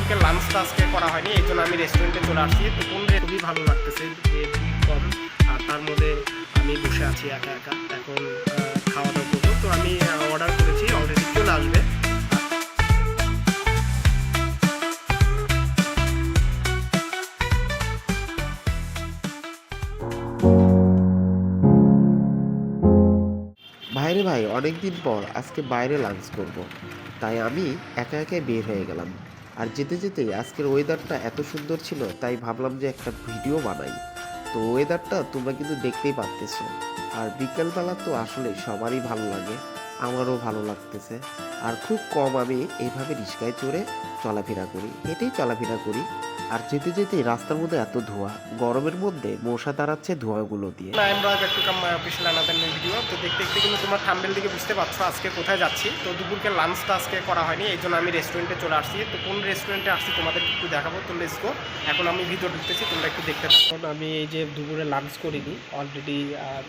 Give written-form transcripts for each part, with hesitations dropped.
দুপুরকে লাঞ্চটা আজকে করা হয়নি, এই জন্য আমি রেস্টুরেন্টে চলে আসছি। তো খুবই ভালো লাগতেছে যে কম, আর তার মধ্যে আমি বসে আছি একা একা। এখন খাওয়া দাওয়া করবো। তো আমি অর্ডার করেছি, অলরেডি চলে আসবে। ভাইরে ভাই, অনেকদিন পর আজকে বাইরে লাঞ্চ করব। তাই আমি একা একাই বের হয়ে গেলাম। আর যেতে যেতেই আজকের ওয়েদারটা এত সুন্দর ছিল, তাই ভাবলাম যে একটা ভিডিও বানাই। তো ওয়েদারটা তোমরা কিন্তু দেখতেই পারতেছো। আর বিকেলবেলা তো আসলে সবারই ভালো লাগে, আমারও ভালো লাগতেছে। আর খুব কম আমি এইভাবে রিক্সায় চড়ে চলাফেরা করি, হেঁটেই চলাফেরা করি। আর যেতে যেতেই রাস্তার মধ্যে এত ধোঁয়া, গরমের মধ্যে মশা দাঁড়াচ্ছে ধোঁয়াগুলো দিয়ে। না, আমরা back to come my official another new video. তো দেখতে দেখতে কিন্তু তোমার থাম্বনেল দিকে বুঝতে পারছো আজকে কোথায় যাচ্ছি। তো দুপুরকে লাঞ্চটা আজকে করা হয়নি, এই জন্য আমি রেস্টুরেন্টে চলে আসছি। তো কোন রেস্টুরেন্টে আসছি তোমাদেরকে একটু দেখাবো। তো লেটস গো। এখন আমি ভিডিও ঢুকতেছি, তোমরা একটু দেখতে থাকো। আমি এই যে দুপুরে লাঞ্চ করিনি, অলরেডি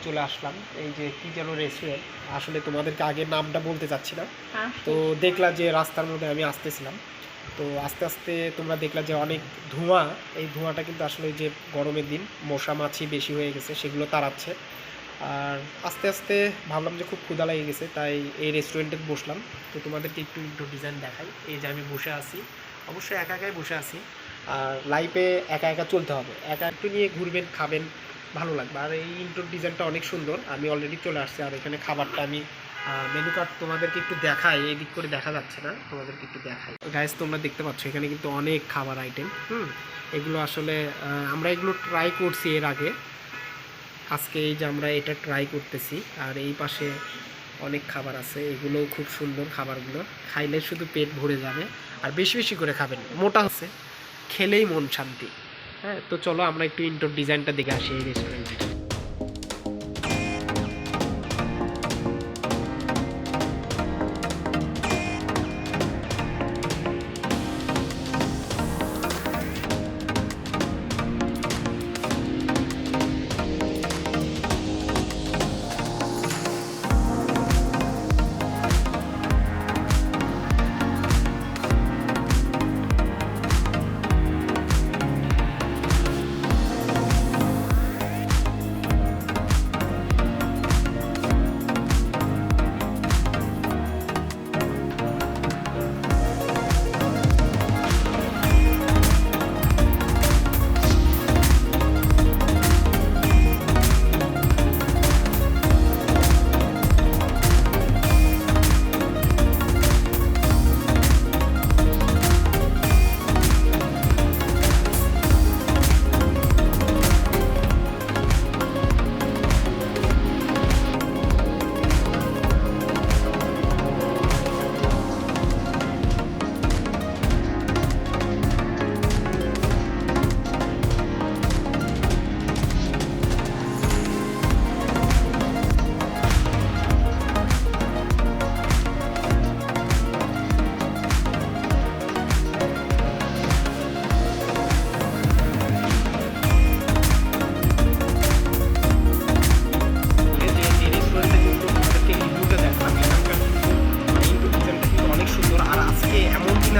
চলে আসলাম। এই যে কি যেন রেস্টুরেন্ট, আসলে তোমাদেরকে আগে নামটা বলতে চাচ্ছি না। তো দেখলা যে রাস্তার মধ্যে আমি আসতেছিলাম, তো আস্তে আস্তে তোমরা দেখলা যে অনেক ধোঁয়া। এই ধোঁয়াটা কিন্তু আসলে যে গরমের দিন মশা মাছি বেশি হয়ে গেছে, সেগুলো তাড়াচ্ছে। আর আস্তে আস্তে ভাবলাম যে খুব ক্ষুধা লেগে গেছে, তাই এই রেস্টুরেন্টে বসলাম। তো তোমাদেরকে একটু ইন্ট্রো ডিজাইন দেখাই। এই যে আমি বসে আছি, অবশ্যই একা একাই বসে আছি। আর লাইফে একা একা চলতে হবে, একা একটু নিয়ে ঘুরবেন, খাবেন, ভালো লাগবে। আর এই ইন্ট্রো ডিজাইনটা অনেক সুন্দর। আমি অলরেডি চলে আসছি। আর এখানে খাবারটা আমি মেনু কার্ড তোমাদেরকে একটু দেখাই, এই দিক করে দেখা যাচ্ছে না, তোমাদেরকে একটু দেখাই। গাইস, তোমরা দেখতে পাচ্ছ এখানে কিন্তু অনেক খাবার আইটেম। এগুলো আসলে আমরা এগুলো ট্রাই করছি এর আগে। আজকে এই যে আমরা এটা ট্রাই করতেছি। আর এই পাশে অনেক খাবার আছে, এগুলোও খুব সুন্দর খাবারগুলো। খাইলে শুধু পেট ভরে যাবে। আর বেশি বেশি করে খাবেন, মোটা হচ্ছে খেলেই মন শান্তি। হ্যাঁ, তো চলো আমরা একটু ইনডোর ডিজাইনটা দেখে আসি এই রেস্টুরেন্টের।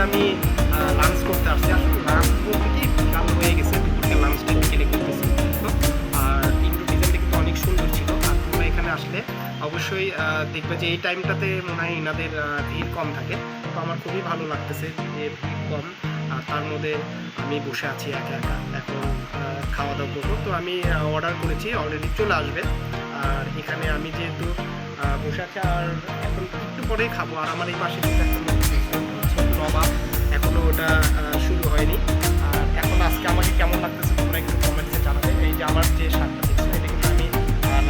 আমি লাঞ্চ করতে আসছি। আসলে লাঞ্চ বলতে কি কাল হয়ে গেছে, দুপুরকে লাঞ্চটা বিকেলে করতেছি। আর ইন্ডো ডিজাইনটা কিন্তু অনেক সুন্দর ছিল। আর তোমরা এখানে আসলে অবশ্যই দেখবে যে এই টাইমটাতে মনে হয় এনাদের ভিড় কম থাকে। তো আমার খুবই ভালো লাগতেছে যে ভিড় কম, আর তার মধ্যে আমি বসে আছি একা একা। এখন খাওয়া দাওয়া করবো। তো আমি অর্ডার করেছি, অলরেডি চলে আসবে। আর এখানে আমি যেহেতু বসে আছি, আর এখন একটু পরেই খাবো। আর আমার এই পাশে নবাব, এখনও ওটা শুরু হয়নি। আর এখন আজকে আমাকে কেমন লাগতেছে তোমরা একটু কমেন্টসে জানাবে। এই যে আমার যে শার্টটা দেখছো, এটা কিন্তু আমি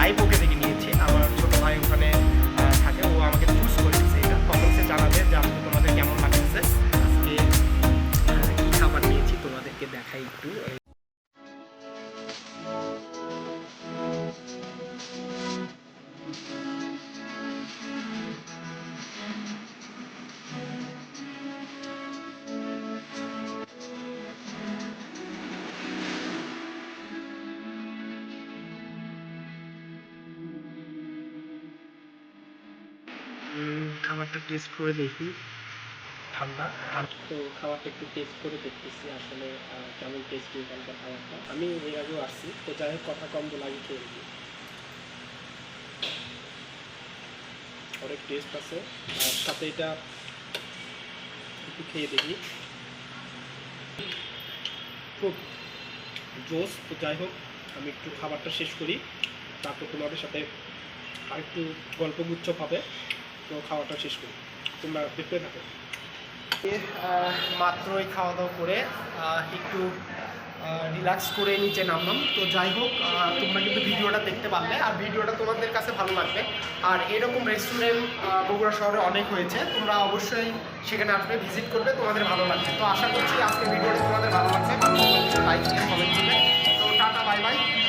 লাইভ ওকে থেকে নিয়েছি। আমার ছোটো ভাই ওখানে থাকে, ও আমাকে চুজ করে দিচ্ছে। এটা কমেন্টসে জানাবে যে আসলে তোমাদের কেমন লাগতেছে। আজকে কী খাবার নিয়েছি তোমাদেরকে দেখাই একটু। খাবারটা টেস্ট করে দেখি। ঠান্ডা তো খাবারটা একটু টেস্ট করে দেখতেছি আসলে কেমন টেস্টি এখানকার খাবারটা। আমি এর আগেও আসছি, তো যাই হোক কথা কম বলে আগে খেয়ে দেখি। অনেক টেস্ট আছে, আর সাথে এটা একটু খেয়ে দেখি, খুব জোস। তো যাই হোক আমি একটু খাবারটা শেষ করি, তারপর তোমাদের সাথে আর একটু গল্পগুচ্ছ পাবে। তো খাওয়াটা শেষ করি, তোমরা দেখতে থাকো। মাত্রই খাওয়া দাওয়া করে একটু রিল্যাক্স করে নিচে নামলাম। তো যাই হোক তোমরা কিন্তু ভিডিওটা দেখতে পারলে, আর ভিডিওটা তোমাদের কাছে ভালো লাগবে। আর এরকম রেস্টুরেন্ট বগুড়া শহরে অনেক হয়েছে, তোমরা অবশ্যই সেখানে আসবে, ভিজিট করবে, তোমাদের ভালো লাগবে। তো আশা করছি আজকে ভিডিওটা তোমাদের ভালো লাগবে। ভালো লাগলে লাইক দিয়ে কমেন্ট করবে।